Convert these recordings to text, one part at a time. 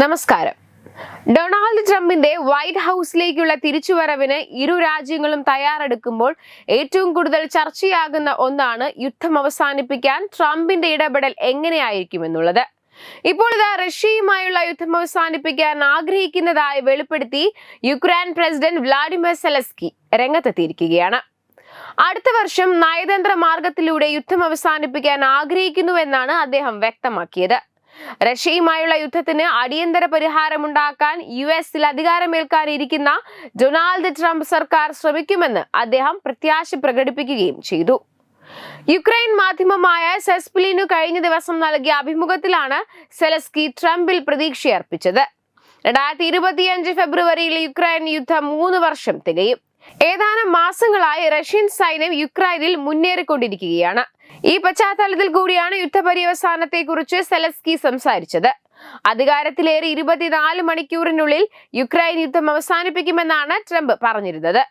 നമസ്കാരം. ഡൊണാൾഡ് ട്രംപിന്റെ വൈറ്റ് ഹൗസിലേക്കുള്ള തിരിച്ചുവരവിന് ഇരു രാജ്യങ്ങളും തയ്യാറെടുക്കുമ്പോൾ ഏറ്റവും കൂടുതൽ ചർച്ചയാകുന്ന ഒന്നാണ് യുദ്ധം അവസാനിപ്പിക്കാൻ ട്രംപിന്റെ ഇടപെടൽ എങ്ങനെയായിരിക്കുമെന്നുള്ളത്. ഇപ്പോൾ ഇതാ റഷ്യയുമായുള്ള യുദ്ധം അവസാനിപ്പിക്കാൻ ആഗ്രഹിക്കുന്നതായി വെളിപ്പെടുത്തി യുക്രൈൻ പ്രസിഡന്റ് വ്ളാഡിമിർ സെലൻസ്കി രംഗത്തെത്തിയിരിക്കുകയാണ്. അടുത്ത വർഷം നയതന്ത്ര മാർഗത്തിലൂടെ യുദ്ധം അവസാനിപ്പിക്കാൻ ആഗ്രഹിക്കുന്നുവെന്നാണ് അദ്ദേഹം വ്യക്തമാക്കിയത്. റഷ്യയുമായുള്ള യുദ്ധത്തിന് അടിയന്തര പരിഹാരമുണ്ടാക്കാൻ യുഎസിൽ അധികാരമേൽക്കാനിരിക്കുന്ന ഡൊണാൾഡ് ട്രംപ് സർക്കാർ ശ്രമിക്കുമെന്ന് അദ്ദേഹം പ്രത്യാശ പ്രകടിപ്പിക്കുകയും ചെയ്തു. യുക്രൈൻ മാധ്യമമായ സെസ്പിലിനു കഴിഞ്ഞ ദിവസം നൽകിയ അഭിമുഖത്തിലാണ് സെലൻസ്കി ട്രംപിൽ പ്രതീക്ഷയർപ്പിച്ചത്. 2025 ഫെബ്രുവരിയിൽ യുക്രൈൻ യുദ്ധം 3 വർഷം തികയും. ഏതാനും മാസങ്ങളായി റഷ്യൻ സൈന്യം യുക്രൈനിൽ മുന്നേറിക്കൊണ്ടിരിക്കുകയാണ്. ഈ പശ്ചാത്തലത്തിൽ കൂടിയാണ് യുദ്ധപര്യവസാനത്തെക്കുറിച്ച് സെലൻസ്കി സംസാരിച്ചത്. അധികാരത്തിലേറി 24 മണിക്കൂറിനുള്ളിൽ യുക്രൈൻ യുദ്ധം അവസാനിപ്പിക്കുമെന്നാണ് ട്രംപ് പറഞ്ഞിരുന്നത്.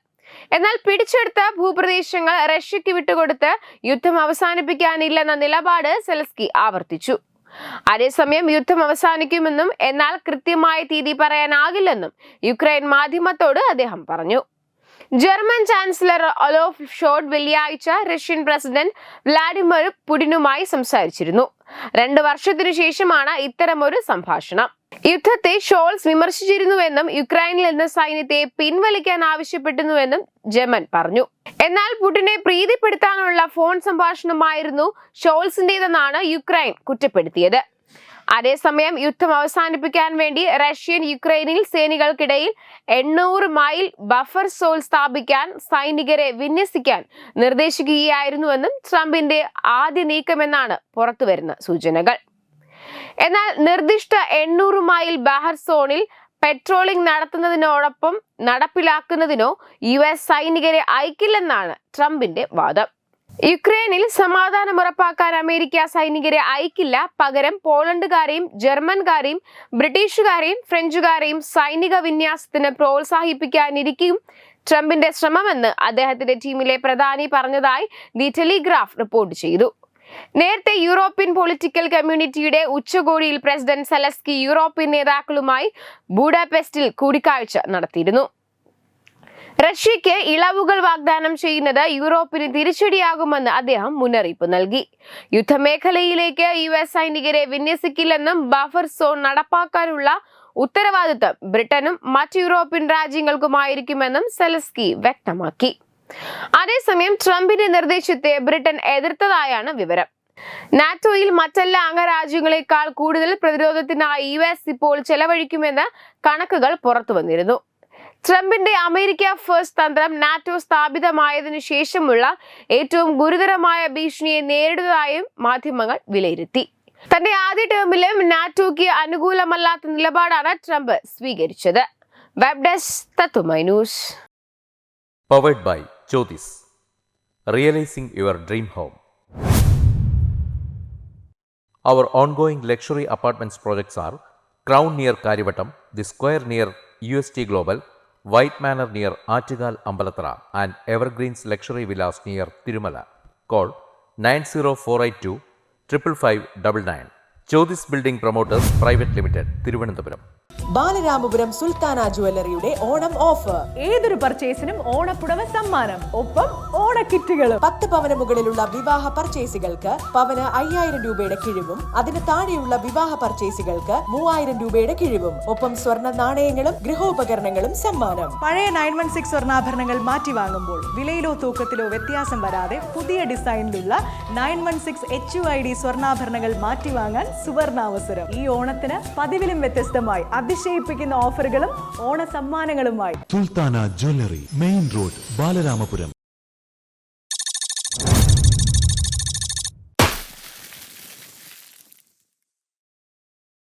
എന്നാൽ പിടിച്ചെടുത്ത ഭൂപ്രദേശങ്ങൾ റഷ്യക്ക് വിട്ടുകൊടുത്ത് യുദ്ധം അവസാനിപ്പിക്കാനില്ലെന്ന നിലപാട് സെലൻസ്കി ആവർത്തിച്ചു. അതേസമയം യുദ്ധം അവസാനിക്കുമെന്നും എന്നാൽ കൃത്യമായ തീയതി പറയാനാകില്ലെന്നും യുക്രൈൻ മാധ്യമത്തോട് അദ്ദേഹം പറഞ്ഞു. ജർമ്മൻ ചാൻസലർ ഒലോഫ് ഷോൾസ് വെള്ളിയാഴ്ച റഷ്യൻ പ്രസിഡന്റ് വ്ളാഡിമിർ പുടിനുമായി സംസാരിച്ചിരുന്നു. 2 വർഷത്തിനു ശേഷമാണ് ഇത്തരമൊരു സംഭാഷണം. യുദ്ധത്തെ ഷോൾസ് വിമർശിച്ചിരുന്നുവെന്നും യുക്രൈനിൽ നിന്ന് സൈന്യത്തെ പിൻവലിക്കാൻ ആവശ്യപ്പെട്ടിരുന്നുവെന്നും ജർമ്മൻ പറഞ്ഞു. എന്നാൽ പുടിനെ പ്രീതിപ്പെടുത്താനുള്ള ഫോൺ സംഭാഷണമായിരുന്നു ഷോൾസിന്റേതെന്നാണ് യുക്രൈൻ കുറ്റപ്പെടുത്തിയത്. അതേസമയം യുദ്ധം അവസാനിപ്പിക്കാൻ വേണ്ടി റഷ്യൻ യുക്രൈനിൽ സേനകൾക്കിടയിൽ 800 മൈൽ ബഫർ സോൺ സ്ഥാപിക്കാൻ സൈനികരെ വിന്യസിക്കാൻ നിർദ്ദേശിക്കുകയായിരുന്നുവെന്നും ട്രംപിന്റെ ആദ്യ നീക്കമെന്നാണ് പുറത്തുവരുന്ന സൂചനകൾ. എന്നാൽ നിർദ്ദിഷ്ട 800 മൈൽ ബഫർ സോണിൽ പെട്രോളിംഗ് നടത്തുന്നതിനോടൊപ്പം നടപ്പിലാക്കുന്നതിനോ US സൈനികരെ അയക്കില്ലെന്നാണ് ട്രംപിന്റെ വാദം. യുക്രൈനിൽ സമാധാനം ഉറപ്പാക്കാൻ അമേരിക്ക സൈനികരെ അയക്കില്ല, പകരം പോളണ്ടുകാരെയും ജർമ്മൻകാരെയും ബ്രിട്ടീഷുകാരെയും ഫ്രഞ്ചുകാരെയും സൈനിക വിന്യാസത്തിന് പ്രോത്സാഹിപ്പിക്കാനിരിക്കും ട്രംപിന്റെ ശ്രമമെന്ന് അദ്ദേഹത്തിന്റെ ടീമിലെ പ്രധാനി പറഞ്ഞതായി ദി ടെലിഗ്രാഫ് റിപ്പോർട്ട് ചെയ്തു. നേരത്തെ യൂറോപ്യൻ പൊളിറ്റിക്കൽ കമ്മ്യൂണിറ്റിയുടെ ഉച്ചകോടിയിൽ പ്രസിഡന്റ് സെലൻസ്കി യൂറോപ്യൻ നേതാക്കളുമായി ബുഡാപെസ്റ്റിൽ കൂടിക്കാഴ്ച നടത്തിയിരുന്നു. റഷ്യയ്ക്ക് ഇളവുകൾ വാഗ്ദാനം ചെയ്യുന്നത് യൂറോപ്പിന് തിരിച്ചടിയാകുമെന്ന് അദ്ദേഹം മുന്നറിയിപ്പ് നൽകി. യുദ്ധമേഖലയിലേക്ക് US സൈനികരെ വിന്യസിക്കില്ലെന്നും ബഫർ സോൺ നടപ്പാക്കാനുള്ള ഉത്തരവാദിത്തം ബ്രിട്ടനും മറ്റ് യൂറോപ്യൻ രാജ്യങ്ങൾക്കുമായിരിക്കുമെന്നും സെലൻസ്കി വ്യക്തമാക്കി. അതേസമയം ട്രംപിന്റെ നിർദ്ദേശത്തെ ബ്രിട്ടൻ എതിർത്തതായാണ് വിവരം. നാറ്റോയിൽ മറ്റെല്ലാ അംഗരാജ്യങ്ങളെക്കാൾ കൂടുതൽ പ്രതിരോധത്തിനായി US ഇപ്പോൾ ചെലവഴിക്കുമെന്ന് കണക്കുകൾ പുറത്തുവന്നിരുന്നു. ട്രംപിന്റെ അമേരിക്ക ഫസ്റ്റ് തന്ത്രം നാറ്റോ സ്ഥാപിതമായതിനു ശേഷമുള്ള ഏറ്റവും ഗുരുതരമായ ഭീഷണിയെ നേരിടുന്നതായും മാധ്യമങ്ങൾ വിലയിരുത്തി. തന്റെ ആദ്യ ടേമിലും നാറ്റോയ്ക്ക് അനുകൂലമല്ലാത്ത നിലപാടാണ് ട്രംപ് സ്വീകരിച്ചത്. വെബ് ഡെസ്ക് തത്തുമൈ news. Powered by Jyothis. Realising your dream home. Our ongoing luxury apartments projects are Crown near Karivattam, The Square near UST Global, White Manor near Aattugal Ambalathara, and Evergreens Luxury Villas near Tirumala. Call 90482 55599. Jyothis Building Promoters Private Limited, Thiruvananthapuram. Balaramapuram Sultana ജ്വല്ലറിയുടെ Onam offer. ഏതൊരു പർച്ചേസിനും ഓണപ്പുടവ സമ്മാനം, ഒപ്പം ഓണക്കിറ്റുകളും. 10 പവന് മുകളിലുള്ള വിവാഹ പർച്ചേസുകൾക്ക് പവന് 5000 രൂപയുടെ കിഴിവും, അതിന് താഴെയുള്ള വിവാഹ പർച്ചേസുകൾക്ക് 3000 രൂപയുടെ കിഴിവും, ഒപ്പം സ്വർണ്ണ നാണയങ്ങളും ഗൃഹോപകരണങ്ങളും സമ്മാനം. പഴയ 916 സ്വർണ്ണാഭരണങ്ങൾ മാറ്റി വാങ്ങുമ്പോൾ വിലയിലോ തൂക്കത്തിലോ വ്യത്യാസം വരാതെ പുതിയ ഡിസൈനിലുള്ള 916 HUID സ്വർണ്ണാഭരണങ്ങൾ മാറ്റി വാങ്ങാൻ സുവർണാവസരം. ഈ ഓണത്തിന് പതിവിലും വ്യത്യസ്തമായി അതിശയിപ്പിക്കുന്ന ഓഫറുകളും ഓണ സമ്മാനങ്ങളുമായി Sultana jewellery, main road, Balaramapuram.